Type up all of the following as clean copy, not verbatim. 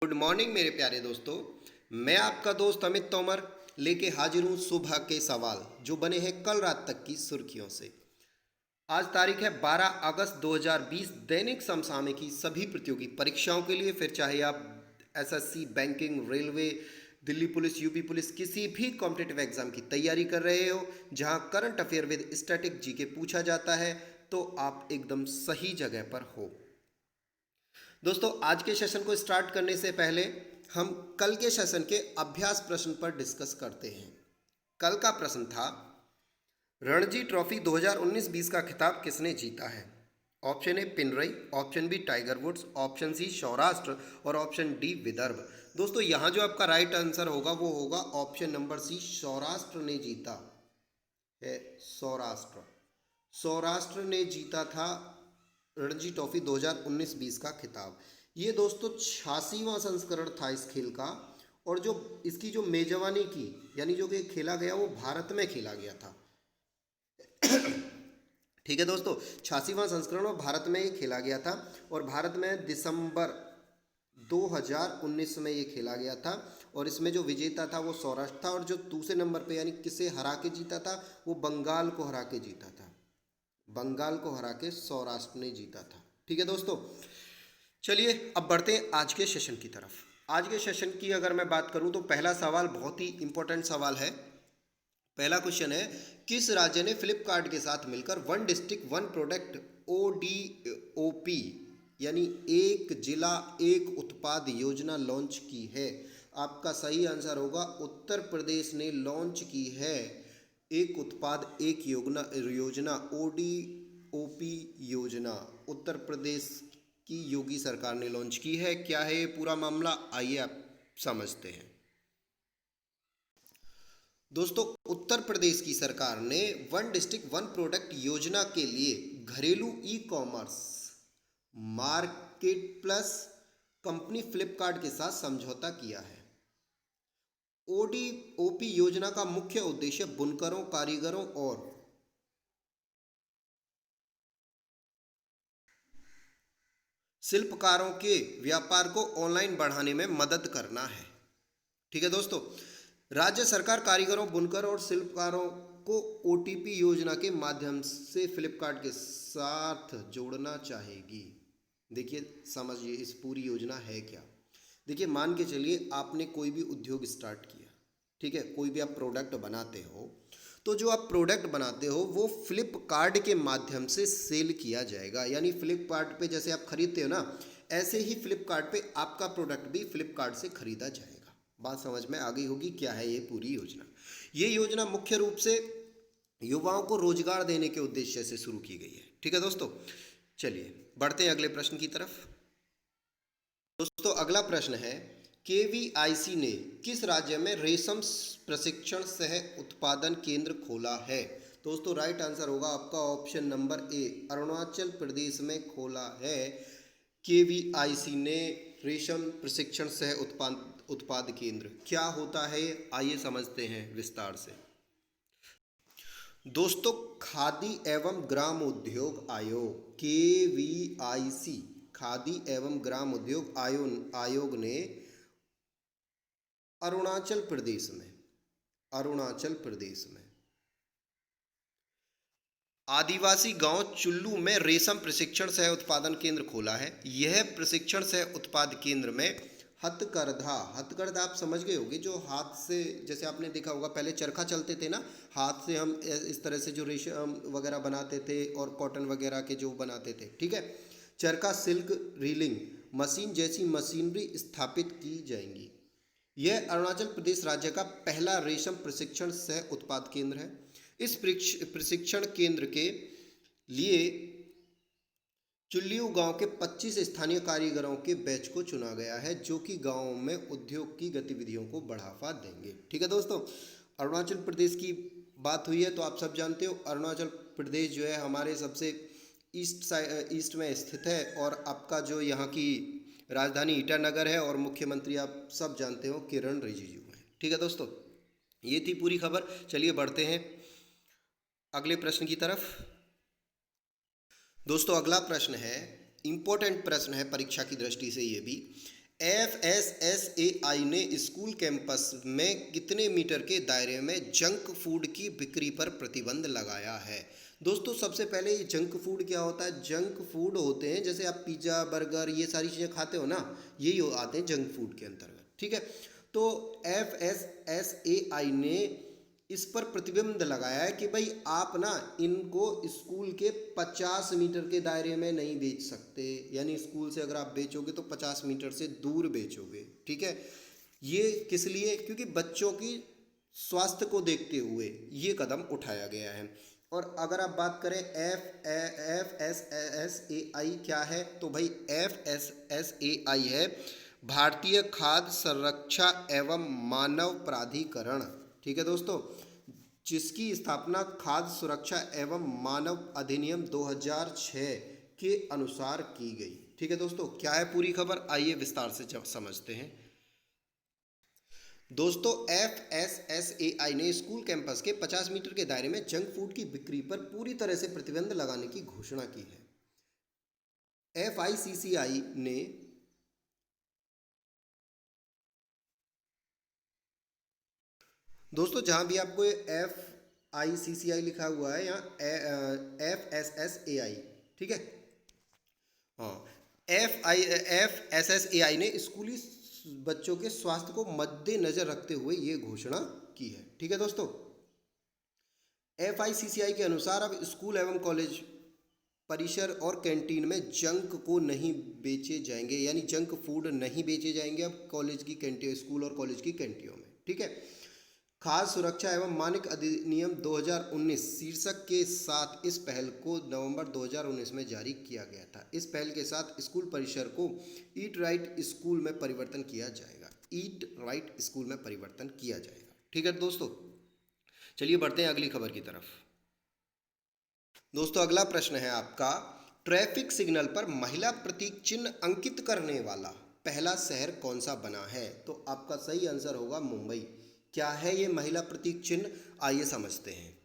Good morning मेरे प्यारे दोस्तों। मैं आपका दोस्त अमित तोमर लेके हाजिर हूँ सुबह के सवाल जो बने हैं कल रात तक की सुर्खियों से। आज तारीख है 12 अगस्त 2020। दैनिक समसामयिकी सभी प्रतियोगी परीक्षाओं के लिए, फिर चाहे आप SSC, banking, railway, Delhi police, UP police, किसी भी कॉम्पिटिटिव एग्जाम की तैयारी कर रहे हो जहां current affair with static GK पूछा जाता है, तो आप एकदम सही जगह पर हो। दोस्तों, आज के सेशन को स्टार्ट करने से पहले हम कल के सेशन के अभ्यास प्रश्न पर डिस्कस करते हैं। कल का प्रश्न था, रणजी ट्रॉफी 2019-20 का खिताब किसने जीता है? Option A Pinarayi, option B Tiger Woods, option C Saurashtra और ऑप्शन डी विदर्भ। दोस्तों, यहाँ जो आपका राइट आंसर होगा वो होगा ऑप्शन नंबर सी, सौराष्ट्र ने जीता है। सौराष्ट्र सौराष्ट्र ने जीता था रणजी ट्रॉफी 2019-20 का खिताब। ये दोस्तों 86वां संस्करण था इस खेल का, और जो इसकी जो मेजबानी की, यानी जो कि खेला गया, वो भारत में खेला गया था। ठीक है दोस्तों, 86वां संस्करण और भारत में ही खेला गया था, और भारत में दिसंबर 2019 में ये खेला गया था। और इसमें जो विजेता था वो सौराष्ट्र था, और जो दूसरे नंबर पे यानी किसे हरा के जीता था, वो बंगाल को हरा के जीता था। बंगाल को हरा के सौराष्ट्र ने जीता था। ठीक है दोस्तों, चलिए अब बढ़ते हैं आज के सेशन की तरफ। आज के सेशन की अगर मैं बात करूं तो पहला सवाल बहुत ही इंपॉर्टेंट सवाल है। पहला क्वेश्चन है, किस राज्य ने फ्लिपकार्ट के साथ मिलकर one district one product ODOP यानी एक जिला एक उत्पाद योजना लॉन्च की है? आपका सही आंसर होगा उत्तर प्रदेश ने लॉन्च की है एक उत्पाद एक योजना ODOP योजना। उत्तर प्रदेश की योगी सरकार ने लॉन्च की है। क्या है ये पूरा मामला, आइए आप समझते हैं। दोस्तों, उत्तर प्रदेश की सरकार ने वन डिस्ट्रिक्ट वन प्रोडक्ट योजना के लिए घरेलू e commerce market plus company Flipkart के साथ समझौता किया है। ODOP योजना का मुख्य उद्देश्य बुनकरों, कारीगरों और शिल्पकारों के व्यापार को ऑनलाइन बढ़ाने में मदद करना है। ठीक है दोस्तों, राज्य सरकार कारीगरों, बुनकर और शिल्पकारों को OTP योजना के माध्यम से फ्लिपकार्ट के साथ जोड़ना चाहेगी। देखिए, समझिए इस पूरी योजना है क्या। देखिए, मान के चलिए आपने कोई भी उद्योग स्टार्ट किया, ठीक है, कोई भी आप प्रोडक्ट बनाते हो, तो जो आप प्रोडक्ट बनाते हो वो फ्लिपकार्ट के माध्यम से सेल किया जाएगा। यानी फ्लिपकार्ट पे जैसे आप खरीदते हो ना, ऐसे ही फ्लिपकार्ट पे आपका प्रोडक्ट भी फ्लिपकार्ट से खरीदा जाएगा। बात समझ में आ गई होगी क्या है ये पूरी योजना। ये योजना मुख्य रूप से युवाओं को रोजगार देने के उद्देश्य से शुरू की गई है। ठीक है दोस्तों, चलिए बढ़ते हैं अगले प्रश्न की तरफ। दोस्तों, अगला प्रश्न है, KVIC ने किस राज्य में रेशम प्रशिक्षण सह उत्पादन केंद्र खोला है? दोस्तों, राइट आंसर होगा आपका option number A, Arunachal Pradesh में खोला है KVIC ने रेशम प्रशिक्षण सह उत्पाद केंद्र। क्या होता है आइए समझते हैं विस्तार से। दोस्तों, खादी एवं ग्राम उद्योग आयोग KVIC, खादी एवं ग्राम उद्योग आयोग ने अरुणाचल प्रदेश में आदिवासी गांव चुल्लू में रेशम प्रशिक्षण सह उत्पादन केंद्र खोला है। यह प्रशिक्षण सह उत्पाद केंद्र में हथकरघा आप समझ गए होंगे, जो हाथ से, जैसे आपने देखा होगा पहले चरखा चलते थे ना, हाथ से हम इस तरह से जो रेशम वगैरह बनाते थे और कॉटन वगैरह के जो बनाते थे, ठीक है, चरखा सिल्क रीलिंग मशीन जैसी मशीनरी स्थापित की जाएंगी। यह अरुणाचल प्रदेश राज्य का पहला रेशम प्रशिक्षण सह उत्पाद केंद्र है। इस प्रशिक्षण केंद्र के लिए चुल्लियू गांव के 25 स्थानीय कारीगरों के बैच को चुना गया है, जो कि गांव में उद्योग की गतिविधियों को बढ़ावा देंगे। ठीक है दोस्तों, अरुणाचल प्रदेश की बात हुई है तो आप सब जानते हो अरुणाचल प्रदेश जो है हमारे सबसे ईस्ट में स्थित है, और आपका जो यहाँ की राजधानी ईटानगर है, और मुख्यमंत्री आप सब जानते हो किरण रिजिजू हैं। ठीक है दोस्तों, ये थी पूरी खबर। चलिए बढ़ते हैं अगले प्रश्न की तरफ। दोस्तों, अगला प्रश्न है, इंपॉर्टेंट प्रश्न है परीक्षा की दृष्टि से ये भी। FSSAI ने स्कूल कैंपस में कितने मीटर के दायरे में जंक फूड की बिक्री पर प्रतिबंध लगाया है? दोस्तों सबसे पहले ये जंक फूड क्या होता है? जंक फूड होते हैं जैसे आप पिज़्ज़ा बर्गर ये सारी चीज़ें खाते हो ना, यही आते हैं जंक फूड के अंतर्गत। ठीक है, तो FSSAI ने इस पर प्रतिबंध लगाया है कि भाई आप ना इनको स्कूल के 50 मीटर के दायरे में नहीं बेच सकते, यानी स्कूल से अगर आप बेचोगे तो 50 मीटर से दूर बेचोगे। ठीक है, ये किस लिए? क्योंकि बच्चों की स्वास्थ्य को देखते हुए ये कदम उठाया गया है। और अगर आप बात करें FSSAI क्या है, तो भाई FSSAI है भारतीय खाद्य संरक्षा एवं मानव प्राधिकरण। ठीक है दोस्तों, जिसकी स्थापना खाद्य सुरक्षा एवं मानव अधिनियम 2006 के अनुसार की गई। ठीक है दोस्तों, क्या है पूरी खबर, आइए विस्तार से समझते हैं। दोस्तों FSSAI ने स्कूल कैंपस के 50 मीटर के दायरे में जंक फूड की बिक्री पर पूरी तरह से प्रतिबंध लगाने की घोषणा की है। FICCI ने दोस्तों जहां भी आपको FICCI लिखा हुआ है यहाँ FSSAI, ठीक है, हाँ, FSSAI ने स्कूली बच्चों के स्वास्थ्य को मद्देनजर रखते हुए ये घोषणा की है। ठीक है दोस्तों, FICCI के अनुसार अब स्कूल एवं कॉलेज परिसर और कैंटीन में जंक को नहीं बेचे जाएंगे, यानी जंक फूड नहीं बेचे जाएंगे अब कॉलेज की कैंटीन, स्कूल और कॉलेज की कैंटीनों में। ठीक है, खाद्य सुरक्षा एवं मानक अधिनियम 2019 शीर्षक के साथ इस पहल को नवंबर 2019 में जारी किया गया था। इस पहल के साथ स्कूल परिसर को ईट राइट स्कूल में परिवर्तन किया जाएगा। ईट राइट स्कूल में परिवर्तन किया जाएगा। ठीक है दोस्तों, चलिए बढ़ते हैं अगली खबर की तरफ। दोस्तों अगला प्रश्न है आपका, ट्रैफिक सिग्नल पर महिला प्रतीक चिन्ह अंकित करने वाला पहला शहर कौन सा बना है? तो आपका सही आंसर होगा मुंबई। क्या है ये महिला प्रतीक चिन्ह, आइए समझते हैं।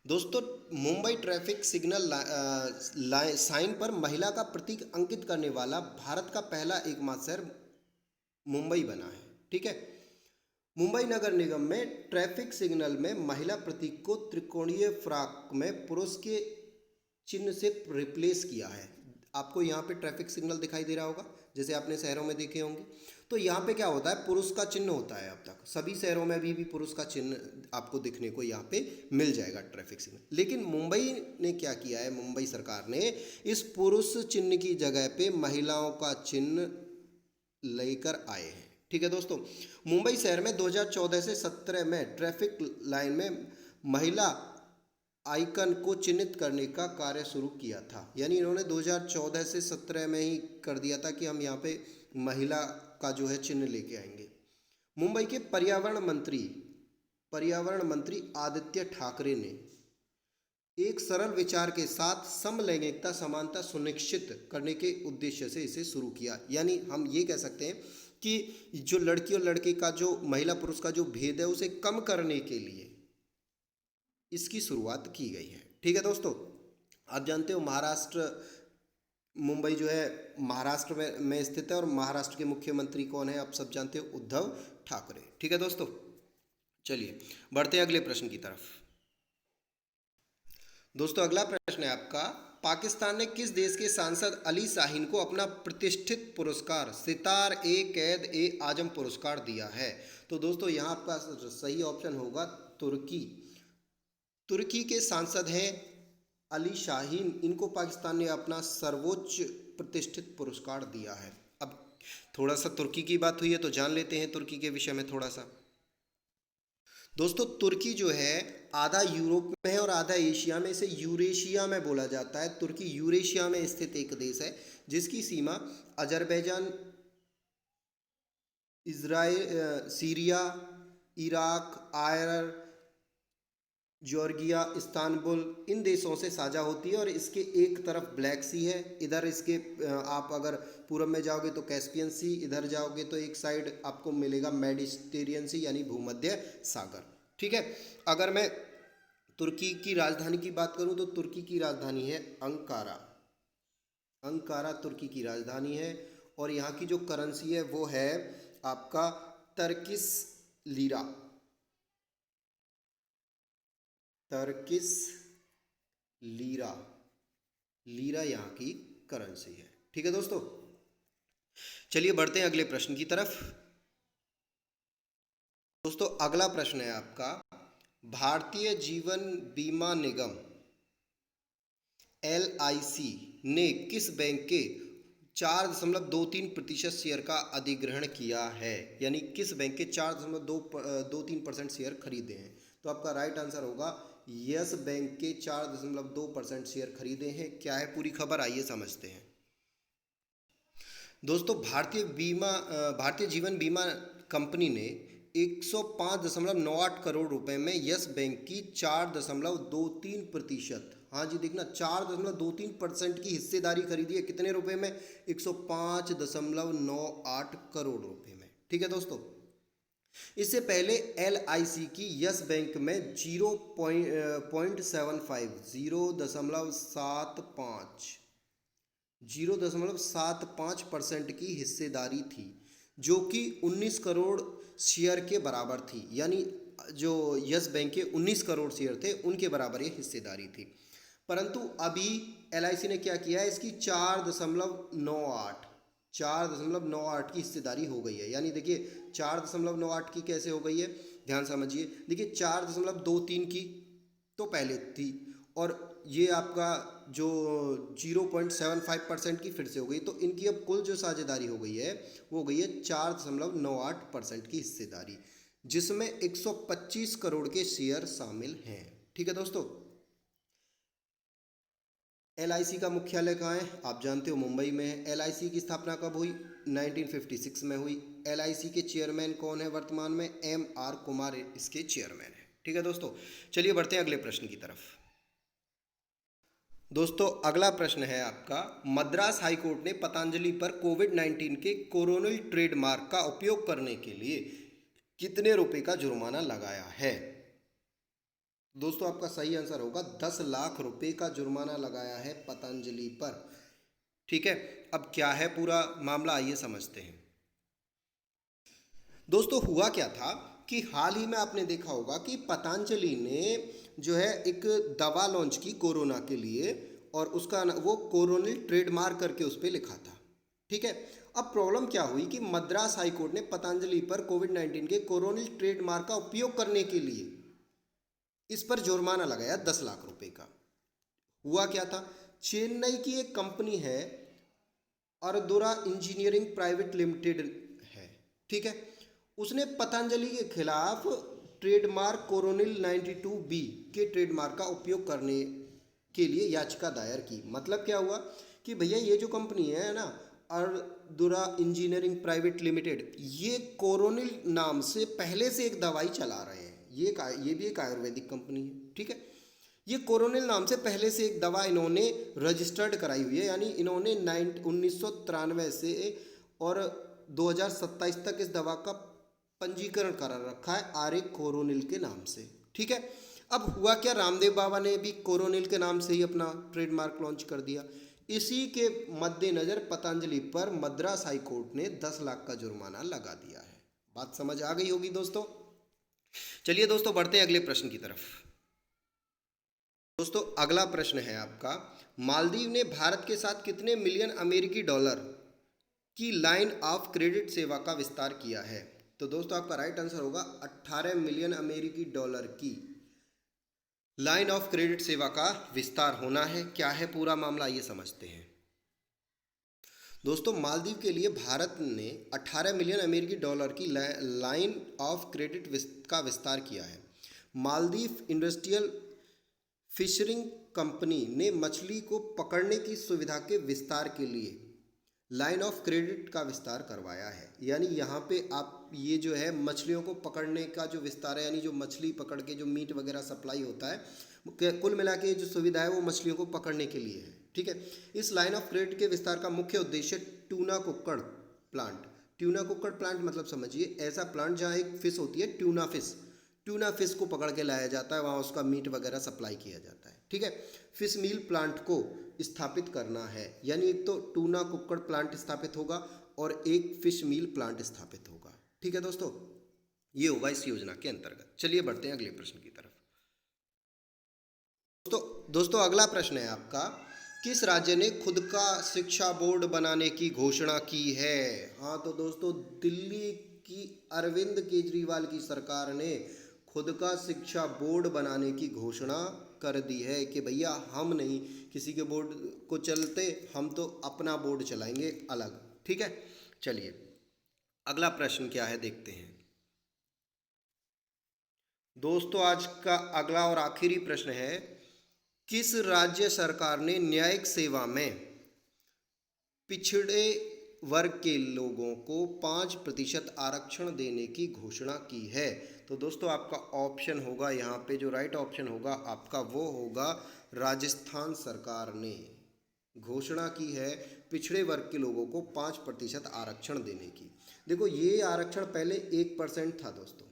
दोस्तों मुंबई ट्रैफिक सिग्नल साइन पर महिला का प्रतीक अंकित करने वाला भारत का पहला एकमात्र शहर मुंबई बना है। ठीक है, मुंबई नगर निगम में ट्रैफिक सिग्नल में महिला प्रतीक को त्रिकोणीय फ्रॉक में पुरुष के चिन्ह से रिप्लेस किया है। आपको यहाँ पे ट्रैफिक सिग्नल दिखाई दे रहा होगा जैसे आपने शहरों में देखे होंगे, तो यहाँ पे क्या होता है, पुरुष का चिन्ह होता है। अब तक सभी शहरों में अभी भी पुरुष का चिन्ह आपको दिखने को यहाँ पे मिल जाएगा ट्रैफिक सिग्नल। लेकिन मुंबई ने क्या किया है, मुंबई सरकार ने इस पुरुष चिन्ह की जगह पे महिलाओं का चिन्ह लेकर आए हैं। ठीक है दोस्तों, मुंबई शहर में 2014 से 17 में ट्रैफिक लाइन में महिला आइकन को चिन्हित करने का कार्य शुरू किया था। यानी इन्होंने 2014 से 17 में ही कर दिया था कि हम यहाँ पे महिला का जो है चिन्ह लेके आएंगे। मुंबई के पर्यावरण मंत्री आदित्य ठाकरे ने एक सरल विचार के साथ समलैंगिकता समानता सुनिश्चित करने के उद्देश्य से इसे शुरू किया। यानी हम ये कह सकते हैं कि जो लड़की और लड़के का जो महिला पुरुष का जो भेद है उसे कम करने के लिए इसकी शुरुआत की गई है। ठीक है दोस्तों, आप जानते हो महाराष्ट्र, मुंबई जो है महाराष्ट्र में स्थित है और महाराष्ट्र के मुख्यमंत्री कौन है, आप सब जानते हो, उद्धव ठाकरे। ठीक है दोस्तों, चलिए बढ़ते हैं अगले प्रश्न की तरफ। दोस्तों अगला प्रश्न है आपका, पाकिस्तान ने किस देश के सांसद अली शाहीन को अपना प्रतिष्ठित पुरस्कार सितार ए कैद ए आजम पुरस्कार दिया है? तो दोस्तों यहाँ आपका सही ऑप्शन होगा तुर्की। तुर्की के सांसद हैं अली शाहीन, इनको पाकिस्तान ने अपना सर्वोच्च प्रतिष्ठित पुरस्कार दिया है। अब थोड़ा सा तुर्की की बात हुई है तो जान लेते हैं तुर्की के विषय में थोड़ा सा। दोस्तों तुर्की जो है आधा यूरोप में है और आधा एशिया में, इसे यूरेशिया में बोला जाता है। तुर्की यूरेशिया में स्थित एक देश है जिसकी सीमा Azerbaijan, Israel, Syria, Iraq, Iran, Georgia, Istanbul इन देशों से साझा होती है। और इसके एक तरफ ब्लैक सी है, इधर इसके आप अगर पूरब में जाओगे तो कैस्पियन सी, इधर जाओगे तो एक साइड आपको मिलेगा मेडिटेरियन सी यानी भूमध्य सागर। ठीक है, अगर मैं तुर्की की राजधानी की बात करूं तो तुर्की की राजधानी है अंकारा। अंकारा तुर्की की राजधानी है और यहाँ की जो करेंसी है वो है आपका Turkish lira. Turkish lira, lira यहाँ की करेंसी है। ठीक है दोस्तों, चलिए बढ़ते हैं अगले प्रश्न की तरफ। दोस्तों अगला प्रश्न है आपका, भारतीय जीवन बीमा निगम LIC ने किस बैंक के 4.23% शेयर का अधिग्रहण किया है, यानी किस बैंक के 4.23% शेयर खरीदे हैं। तो आपका राइट आंसर होगा यस बैंक के 4.2% शेयर खरीदे हैं। क्या है पूरी खबर, आइए समझते हैं। दोस्तों भारतीय जीवन बीमा कंपनी ने 105.98 करोड़ रुपए में यस बैंक की 4.23%, हाँ जी देखना 4.23% की हिस्सेदारी खरीदी है। कितने रुपए में? 105.98 करोड़ रुपए में। ठीक है दोस्तों, इससे पहले LIC की यस बैंक में 0.75% की हिस्सेदारी थी, जो कि 19 करोड़ शेयर के बराबर थी। यानी जो यस बैंक के 19 करोड़ शेयर थे उनके बराबर ये हिस्सेदारी थी। परंतु अभी LIC ने क्या किया है, इसकी 4.98 की हिस्सेदारी हो गई है। यानी देखिए 4.98 की कैसे हो गई है, ध्यान समझिए। देखिए 4.23 की तो पहले थी, और ये आपका जो 0.75% की फिर से हो गई। तो इनकी अब कुल जो साझेदारी हो गई है वो हो गई है 4.98% की हिस्सेदारी, जिसमें 125 करोड़ के शेयर शामिल हैं। ठीक है दोस्तों, LIC का मुख्यालय कहाँ है? आप जानते हो मुंबई में है। LIC की स्थापना कब हुई? 1956 में हुई। LIC के चेयरमैन कौन है वर्तमान में? MR कुमार इसके चेयरमैन है। ठीक है दोस्तों, चलिए बढ़ते हैं अगले प्रश्न की तरफ। दोस्तों अगला प्रश्न है आपका, मद्रास हाईकोर्ट ने पतंजलि पर कोविड-19 के कोरोनिल ट्रेडमार्क का उपयोग करने के लिए कितने रुपए का जुर्माना लगाया है? दोस्तों आपका सही आंसर होगा 10 लाख रुपए का जुर्माना लगाया है पतंजलि पर। ठीक है, अब क्या है पूरा मामला, आइए समझते हैं। दोस्तों हुआ क्या था कि हाल ही में आपने देखा होगा कि पतंजलि ने जो है एक दवा लॉन्च की कोरोना के लिए, और उसका वो कोरोनिल ट्रेडमार्क करके उस पर लिखा था। ठीक है, अब प्रॉब्लम क्या हुई कि मद्रास हाईकोर्ट ने पतंजलि पर कोविड-19 के कोरोनिल ट्रेडमार्क का उपयोग करने के लिए इस पर जुर्माना लगाया 10 लाख रुपए का। हुआ क्या था, चेन्नई की एक कंपनी है अरदुरा इंजीनियरिंग प्राइवेट लिमिटेड है। ठीक है, उसने पतंजलि के खिलाफ ट्रेडमार्क कोरोनिल 92B के ट्रेडमार्क का उपयोग करने के लिए याचिका दायर की। मतलब क्या हुआ कि भैया ये जो कंपनी है ना अरदुरा इंजीनियरिंग प्राइवेट लिमिटेड, ये कोरोनिल नाम से पहले से एक दवाई चला रहे हैं। ये भी एक आयुर्वेदिक कंपनी है। ठीक है, ये कोरोनिल नाम से पहले से एक दवा इन्होंने रजिस्टर्ड कराई हुई है। यानी इन्होंने 1993 से और 2027 तक इस दवा का पंजीकरण करा रखा है आर्य कोरोनिल के नाम से। ठीक है, अब हुआ क्या, रामदेव बाबा ने भी कोरोनिल के नाम से ही अपना ट्रेडमार्क लॉन्च कर दिया। इसी के मद्देनज़र पतंजलि पर मद्रास हाईकोर्ट ने 10 लाख का जुर्माना लगा दिया है। बात समझ आ गई होगी दोस्तों। चलिए दोस्तों बढ़ते हैं अगले प्रश्न की तरफ। दोस्तों अगला प्रश्न है आपका, मालदीव ने भारत के साथ कितने मिलियन अमेरिकी डॉलर की लाइन ऑफ क्रेडिट सेवा का विस्तार किया है? तो दोस्तों आपका राइट आंसर होगा 18 मिलियन अमेरिकी डॉलर की लाइन ऑफ क्रेडिट सेवा का विस्तार होना है। क्या है पूरा मामला, ये समझते हैं। दोस्तों मालदीव के लिए भारत ने 18 मिलियन अमेरिकी डॉलर की लाइन ऑफ क्रेडिट का विस्तार किया है। मालदीव इंडस्ट्रियल फिशरिंग कंपनी ने मछली को पकड़ने की सुविधा के विस्तार के लिए लाइन ऑफ क्रेडिट का विस्तार करवाया है। यानी यहाँ पे आप ये जो है मछलियों को पकड़ने का जो विस्तार है, यानी जो मछली पकड़ के जो मीट वगैरह सप्लाई होता है, कुल मिला के जो सुविधा है वो मछलियों को पकड़ने के लिए है। ठीक है, इस लाइन ऑफ क्रेडिट के विस्तार का मुख्य उद्देश्य ट्यूना कुक्कड़ प्लांट, ट्यूना कुक्कड़ प्लांट मतलब समझिए ऐसा प्लांट जहाँ एक फिश होती है ट्यूना फिश को पकड़ के लाया जाता है, वहाँ उसका मीट वगैरह सप्लाई किया जाता है। ठीक है, फिश मील प्लांट को स्थापित करना है। यानी एक तो ट्यूना कुक्कड़ प्लांट स्थापित होगा और एक फिश मील प्लांट स्थापित होगा। ठीक है दोस्तों, ये होगा इस योजना के अंतर्गत। चलिए बढ़ते हैं अगले प्रश्न की तरफ। दोस्तों अगला प्रश्न है आपका, किस राज्य ने खुद का शिक्षा बोर्ड बनाने की घोषणा की है? हाँ तो दोस्तों, दिल्ली की अरविंद केजरीवाल की सरकार ने खुद का शिक्षा बोर्ड बनाने की घोषणा कर दी है कि भैया हम नहीं किसी के बोर्ड को चलते, हम तो अपना बोर्ड चलाएंगे अलग। ठीक है, चलिए अगला प्रश्न क्या है देखते हैं। दोस्तों आज का अगला और आखिरी प्रश्न है, किस राज्य सरकार ने न्यायिक सेवा में पिछड़े वर्ग के लोगों को 5% आरक्षण देने की घोषणा की है? तो दोस्तों आपका ऑप्शन होगा यहाँ पे, जो राइट ऑप्शन होगा आपका वो होगा राजस्थान सरकार ने घोषणा की है पिछड़े वर्ग के लोगों को 5% आरक्षण देने की। देखो ये आरक्षण पहले 1% था दोस्तों,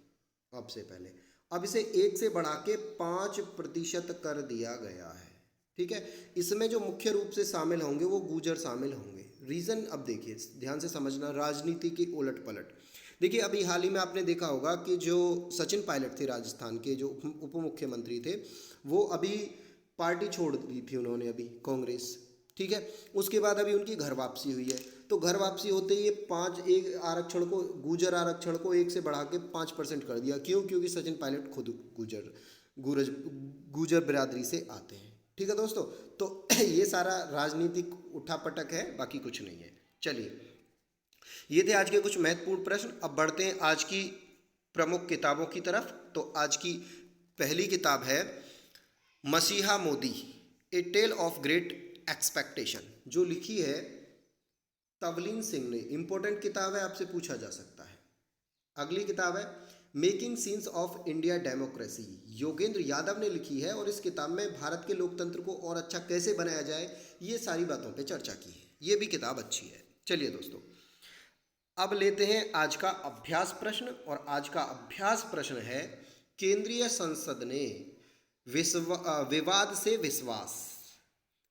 अब से पहले, अब इसे 1 से बढ़ा के 5% कर दिया गया है। ठीक है, इसमें जो मुख्य रूप से शामिल होंगे वो गुर्जर शामिल होंगे। रीज़न अब देखिए ध्यान से समझना, राजनीति की उलट पलट। देखिए अभी हाल ही में आपने देखा होगा कि जो सचिन पायलट थे राजस्थान के, जो उप मुख्यमंत्री थे, वो अभी पार्टी छोड़ दी थी उन्होंने अभी, कांग्रेस। ठीक है, उसके बाद अभी उनकी घर वापसी हुई है, तो घर वापसी होते ही ये 1 आरक्षण को, गुर्जर आरक्षण को 1 से बढ़ा के 5% कर दिया। क्यों? क्योंकि सचिन पायलट खुद गुर्जर बिरादरी से आते हैं। ठीक है दोस्तों, तो ये सारा राजनीतिक उठापटक है, बाकी कुछ नहीं है। चलिए ये थे आज के कुछ महत्वपूर्ण प्रश्न। अब बढ़ते हैं आज की प्रमुख किताबों की तरफ। तो आज की पहली किताब है मसीहा मोदी, ए टेल ऑफ ग्रेट एक्सपेक्टेशन, जो लिखी है तवलीन सिंह ने। इंपॉर्टेंट किताब है, आपसे पूछा जा सकता है। अगली किताब है making scenes of India democracy, Yogendra Yadav ने लिखी है, और इस किताब में भारत के लोकतंत्र को और अच्छा कैसे बनाया जाए ये सारी बातों पे चर्चा की है। ये भी किताब अच्छी है। चलिए दोस्तों अब लेते हैं आज का अभ्यास प्रश्न, और आज का अभ्यास प्रश्न है, केंद्रीय संसद ने विवाद से विश्वास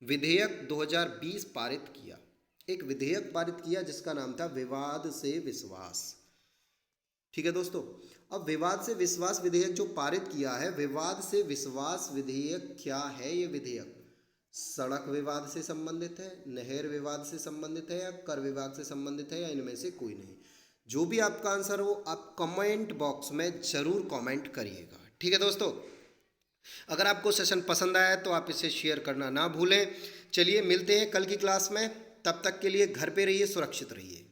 विधेयक 2020 पारित किया। एक विधेयक पारित किया जिसका नाम था विवाद से विश्वास। ठीक है दोस्तों, अब विवाद से विश्वास विधेयक जो पारित किया है, विवाद से विश्वास विधेयक क्या है? ये विधेयक सड़क विवाद से संबंधित है, नहर विवाद से संबंधित है, या कर विवाद से संबंधित है, या इनमें से कोई नहीं? जो भी आपका आंसर हो आप कमेंट बॉक्स में जरूर कमेंट करिएगा। ठीक है दोस्तों, अगर आपको सेशन पसंद आया तो आप इसे शेयर करना ना भूलें। चलिए मिलते हैं कल की क्लास में, तब तक के लिए घर पे रहिए, सुरक्षित रहिए।